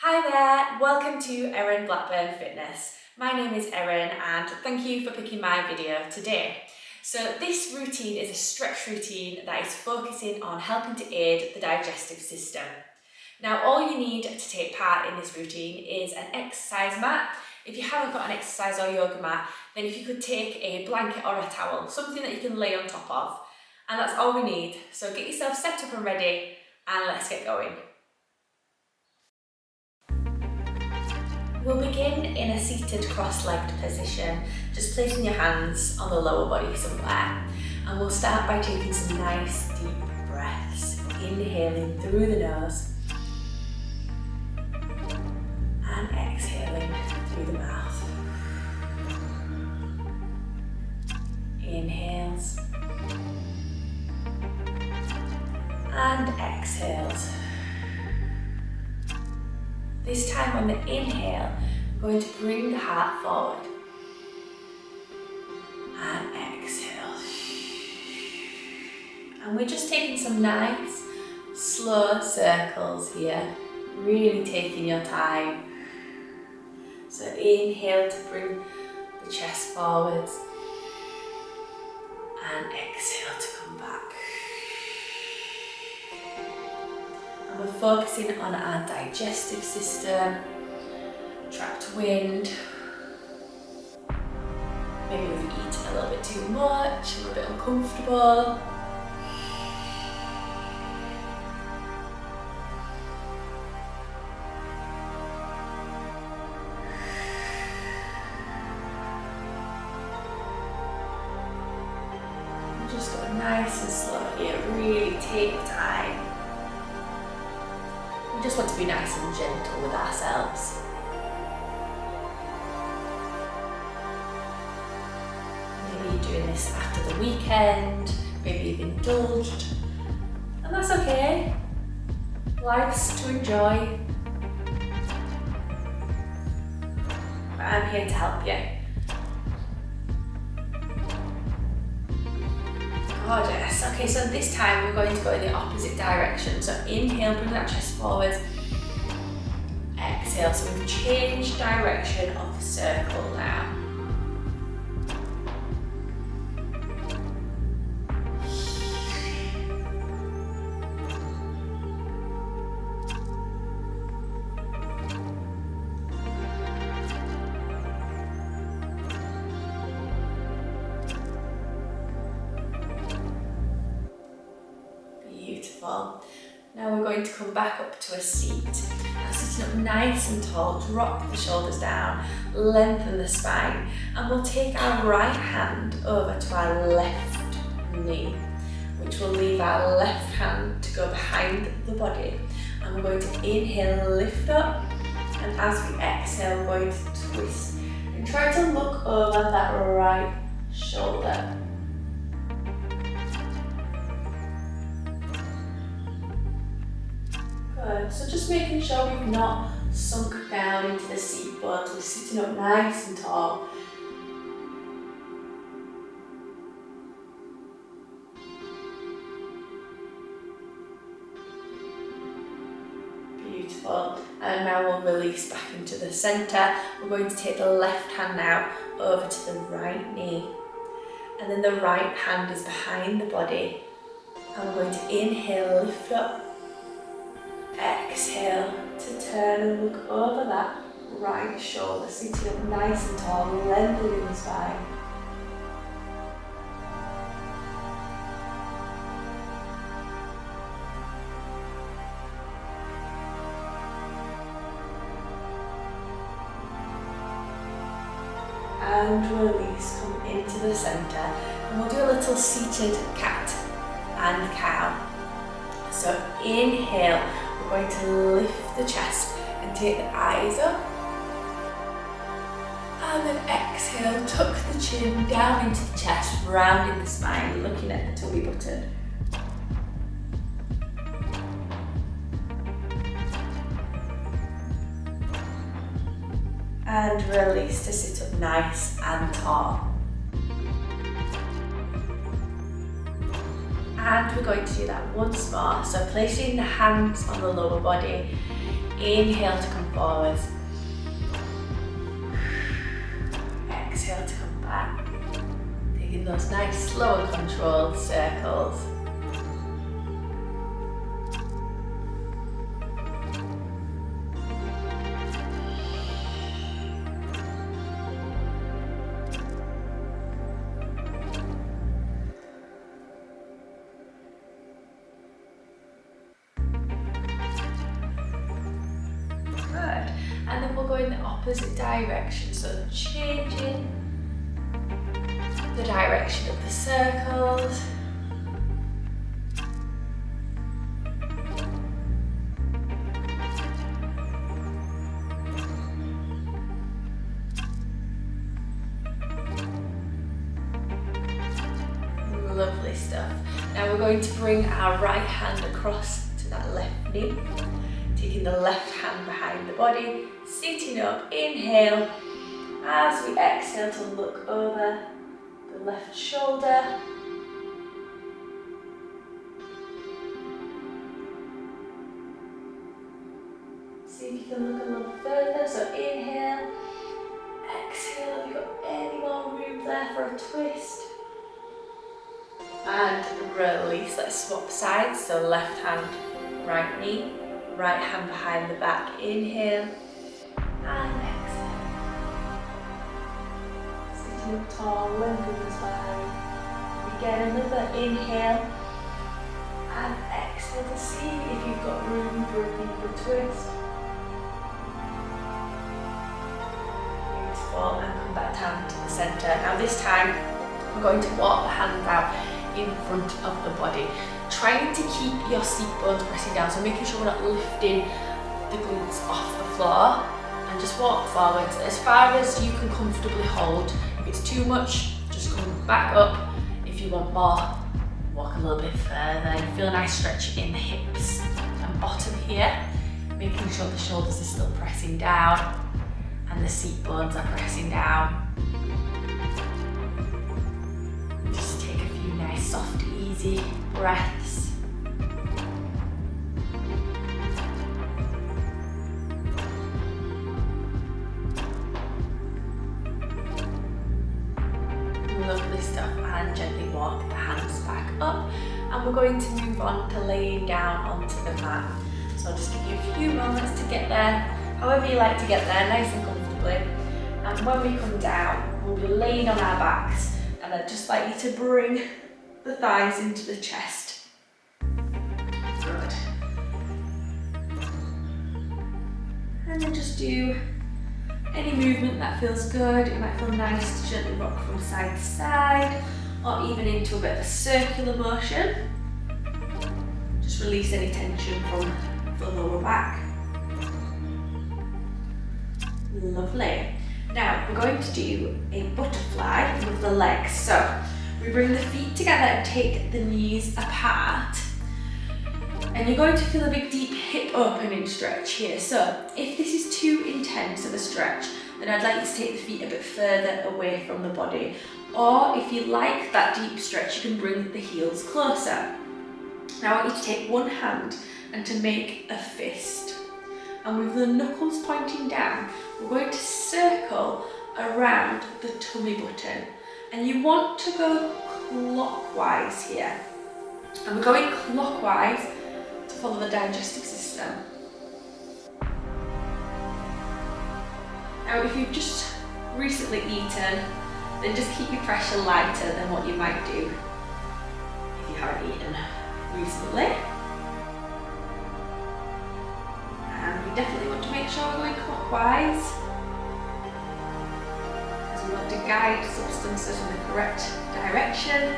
Hi there, welcome to Erin Blackburn Fitness. My name is Erin and thank you for picking my video today. So this routine is a stretch routine that is focusing on helping to aid the digestive system. Now all you need to take part in this routine is an exercise mat. If you haven't got an exercise or yoga mat, then if you could take a blanket or a towel, something that you can lay on top of, and that's all we need. So get yourself set up and ready and let's get going. We'll begin in a seated cross-legged position, just placing your hands on the lower body somewhere. And we'll start by taking some nice deep breaths, inhaling through the nose and exhaling through the mouth. Inhales and exhales. This time on the inhale, we're going to bring the heart forward and exhale. And we're just taking some nice, slow circles here, really taking your time. So inhale to bring the chest forwards and exhale to come back. And we're focusing on our digestive system, trapped wind. Maybe we've eaten a little bit too much, we're a bit uncomfortable. And just go nice and slow here, really take your time. We just want to be nice and gentle with ourselves. Maybe you're doing this after the weekend, maybe you've indulged, and that's okay. Life's to enjoy. But I'm here to help you. Gorgeous. Okay, so this time we're going to go in the opposite direction. So inhale, bring that chest forward. Exhale, so we've changed direction of the circle now. Beautiful. Now we're going to come back up to a seat. Now sitting up nice and tall, drop the shoulders down, lengthen the spine, and we'll take our right hand over to our left knee, which will leave our left hand to go behind the body. And we're going to inhale, lift up, and as we exhale, we're going to twist and try to look over that right shoulder. Good. So just making sure we've not sunk down into the seat, but we're sitting up nice and tall. Beautiful. And now we'll release back into the centre. We're going to take the left hand now over to the right knee. And then the right hand is behind the body. And we're going to inhale, lift up. Exhale to turn and look over that right shoulder, sitting up nice and tall, lengthening the spine. And release, come into the centre, and we'll do a little seated cat and cow. So inhale, we're going to lift the chest and take the eyes up. And then exhale, tuck the chin down into the chest, rounding the spine, looking at the tummy button. And release to sit up nice and tall. And we're going to do that once more. So placing the hands on the lower body, Inhale to come forwards. Exhale to come back. Taking those nice, slow and controlled circles. And then we'll go in the opposite direction, so changing the direction of the circles. Lovely stuff. Now we're going to bring our right hand across to that left knee. Taking the left hand behind the body, sitting up, inhale, as we exhale to look over the left shoulder. See if you can look a little further, so inhale, exhale, have you got any more room there for a twist? And release, let's swap sides, so left hand, right knee. Right hand behind the back, inhale and exhale. Sitting up tall, lengthen the spine. Again, another inhale and exhale to see if you've got room for a deeper twist. Beautiful, and come back down to the centre. Now this time, we're going to walk the hands out in front of the body. Trying to keep your seat bones pressing down, so making sure we're not lifting the glutes off the floor, and just walk forwards as far as you can comfortably hold. If it's too much, just come back up. If you want more, walk a little bit further. You feel a nice stretch in the hips and bottom here, making sure the shoulders are still pressing down and the seat bones are pressing down. Just take a few nice, soft, easy breaths. Lovely stuff, and gently walk the hands back up, and we're going to move on to laying down onto the mat. So I'll just give you a few moments to get there, however you like to get there, nice and comfortably. And when we come down, we'll be laying on our backs, and I'd just like you to bring the thighs into the chest. Good. And then just do any movement that feels good. It might feel nice to gently rock from side to side, or even into a bit of a circular motion. Just release any tension from the lower back. Lovely. Now we're going to do a butterfly with the legs. So we bring the feet together and take the knees apart. And you're going to feel a big deep hip opening stretch here. So if this is too intense of a stretch, then I'd like you to take the feet a bit further away from the body. Or if you like that deep stretch, you can bring the heels closer. Now I want you to take one hand and to make a fist. And with the knuckles pointing down, we're going to circle around the tummy button. And you want to go clockwise here. And we're going clockwise to follow the digestive system. Now if you've just recently eaten, then just keep your pressure lighter than what you might do if you haven't eaten recently. And we definitely want to make sure we're going clockwise, as we want to guide substances in the correct direction.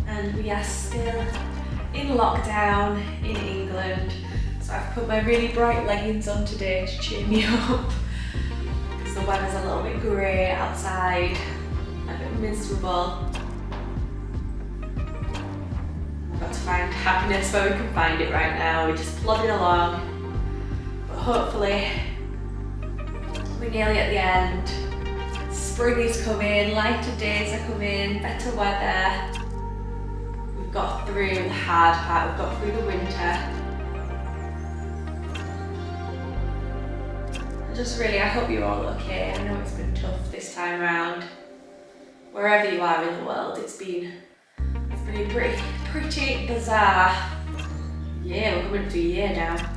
And we are still in lockdown in England, so I've put my really bright leggings on today to cheer me up because the weather's a little bit grey outside, a bit miserable. We've got to find happiness where we can find it right now. We're just plodding along, hopefully we're nearly at the end. Spring is coming, lighter days are coming, better weather. We've got through the hard part, we've got through the winter. Just really, I hope you're all okay. I know it's been tough this time around. Wherever you are in the world, it's been pretty bizarre. Yeah, we're coming to a year now.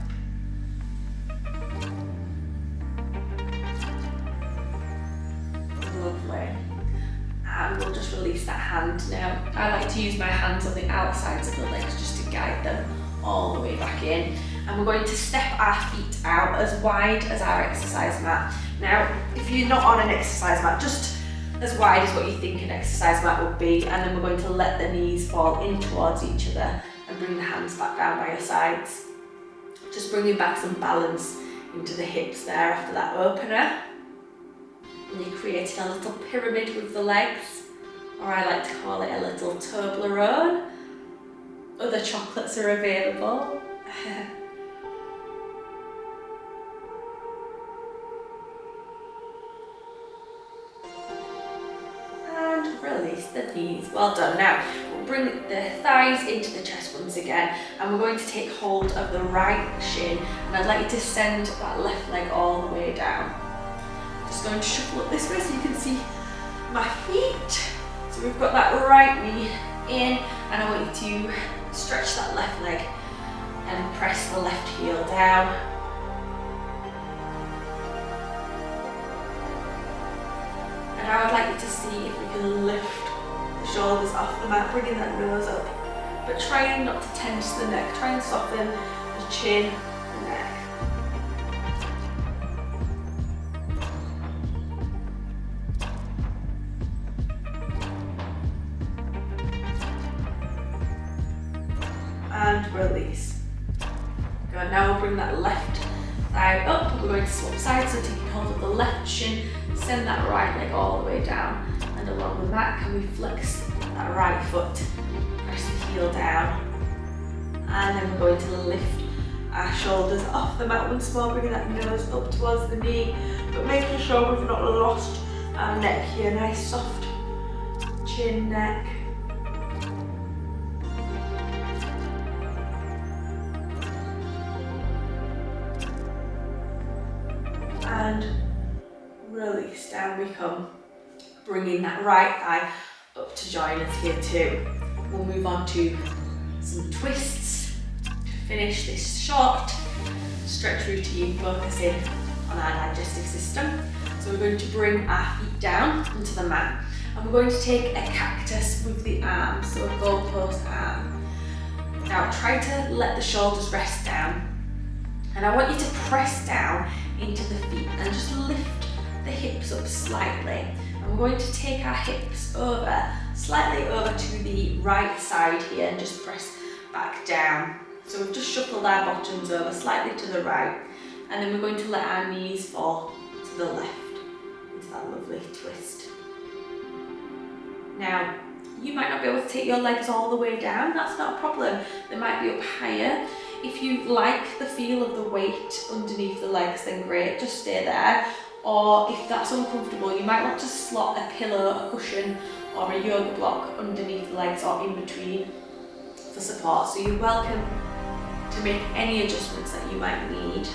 Lovely. And we'll just release that hand now. I like to use my hands on the outsides of the legs just to guide them all the way back in. And we're going to step our feet out as wide as our exercise mat. Now, if you're not on an exercise mat, just as wide as what you think an exercise mat would be, and then we're going to let the knees fall in towards each other and bring the hands back down by your sides. Just bringing back some balance into the hips there after that opener. And you're creating a little pyramid with the legs, or I like to call it a little Toblerone. Other chocolates are available. Release the knees. Well done. Now we'll bring the thighs into the chest once again, and we're going to take hold of the right shin, and I'd like you to send that left leg all the way down. Just going to shuffle up this way so you can see my feet. So we've got that right knee in, and I want you to stretch that left leg and press the left heel down. And I would like you to see if we can lift the shoulders off the mat, bringing that nose up, but trying not to tense the neck, try and soften the chin, the neck. And release. Good, now we'll bring that left thigh up. We're going to swap sides, so taking hold of the left shin, send that right leg all the way down, and along with that, can we flex that right foot, press the heel down, and then we're going to lift our shoulders off the mat once more, bringing that nose up towards the knee, but making sure we've not lost our neck here. Nice soft chin, neck. And release, down we come, bringing that right thigh up to join us here too. We'll move on to some twists to finish this short stretch routine, focusing on our digestive system. So we're going to bring our feet down onto the mat, and we're going to take a cactus with the arm, so a goalpost arm. Now try to let the shoulders rest down, and I want you to press down into the feet and just lift the hips up slightly. And we're going to take our hips over, slightly over to the right side here, and just press back down. So we've just shuffled our bottoms over slightly to the right, and then we're going to let our knees fall to the left into that lovely twist. Now, you might not be able to take your legs all the way down, that's not a problem. They might be up higher. If you like the feel of the weight underneath the legs, then great, just stay there. Or if that's uncomfortable, you might want to slot a pillow, a cushion, or a yoga block underneath the legs or in between for support. So you're welcome to make any adjustments that you might need.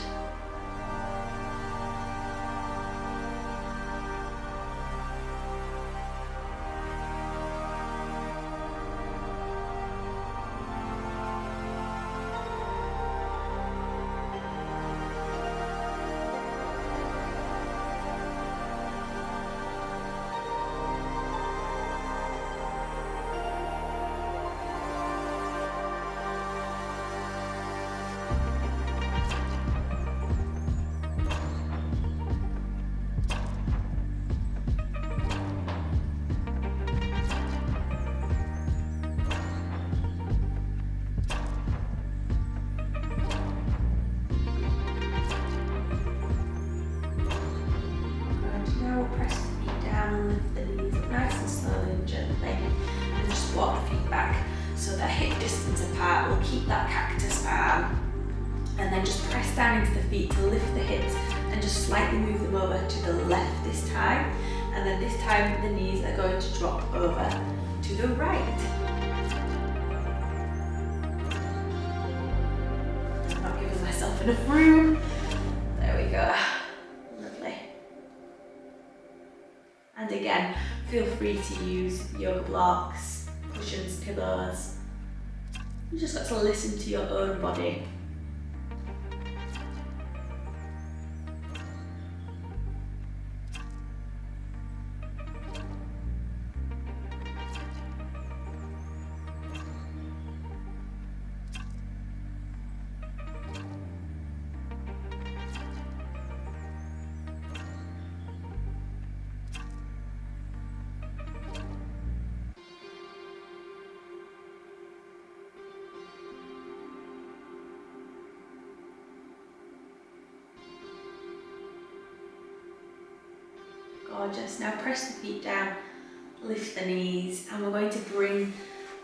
lift the hips and just slightly move them over to the left this time. And then this time the knees are going to drop over to the right. I'm not giving myself enough room. There we go. Lovely. And again, feel free to use yoga blocks, cushions, pillows. You just got to listen to your own body. Gorgeous. Now press the feet down, lift the knees, and we're going to bring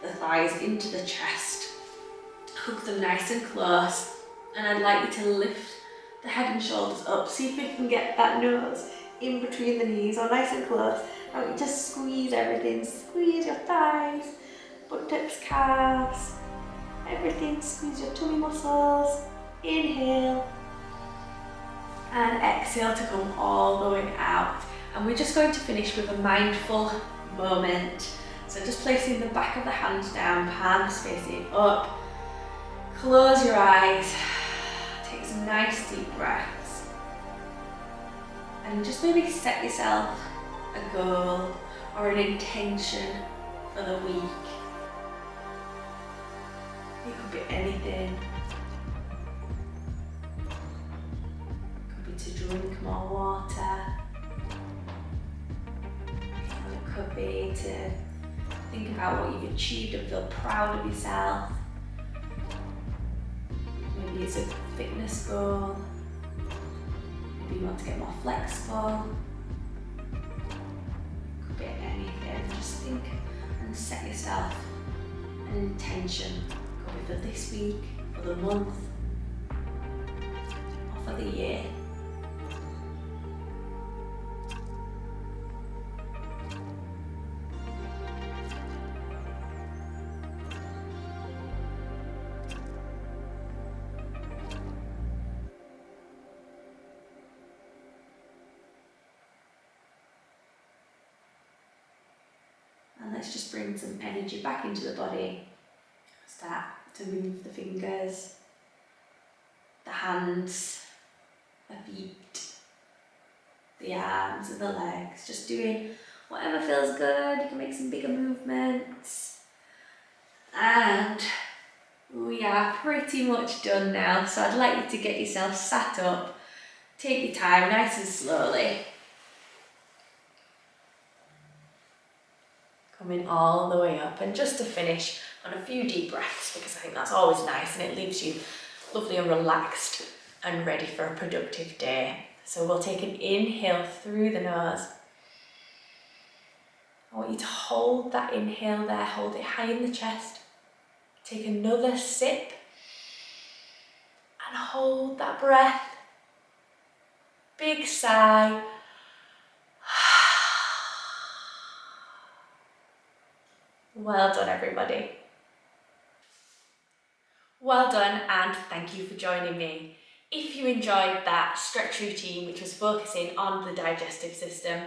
the thighs into the chest. Hook them nice and close, and I'd like you to lift the head and shoulders up. See if we can get that nose in between the knees or nice and close. I want you to squeeze everything. Squeeze your thighs, buttocks, calves, everything. Squeeze your tummy muscles. Inhale and exhale to come all the way out. And we're just going to finish with a mindful moment. So just placing the back of the hands down, palms facing up. Close your eyes. Take some nice deep breaths. And just maybe set yourself a goal or an intention for the week. It could be anything. It could be to drink more water. It could be to think about what you've achieved and feel proud of yourself. Maybe it's a fitness goal. Maybe you want to get more flexible. Could be anything. Just think and set yourself an intention. Could be for this week, for the month, or for the year. And let's just bring some energy back into the body. Start to move the fingers, the hands, the feet, the arms and the legs. Just doing whatever feels good. You can make some bigger movements. And we are pretty much done now. So I'd like you to get yourself sat up. Take your time, nice and slowly. Coming all the way up, and just to finish on a few deep breaths, because I think that's always nice and it leaves you lovely and relaxed and ready for a productive day. So we'll take an inhale through the nose. I want you to hold that inhale there, hold it high in the chest. Take another sip and hold that breath. Big sigh. Well done, everybody. Well done, and thank you for joining me. If you enjoyed that stretch routine, which was focusing on the digestive system,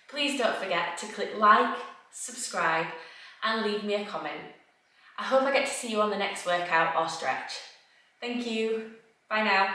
please don't forget to click like, subscribe, and leave me a comment. I hope I get to see you on the next workout or stretch. Thank you. Bye now.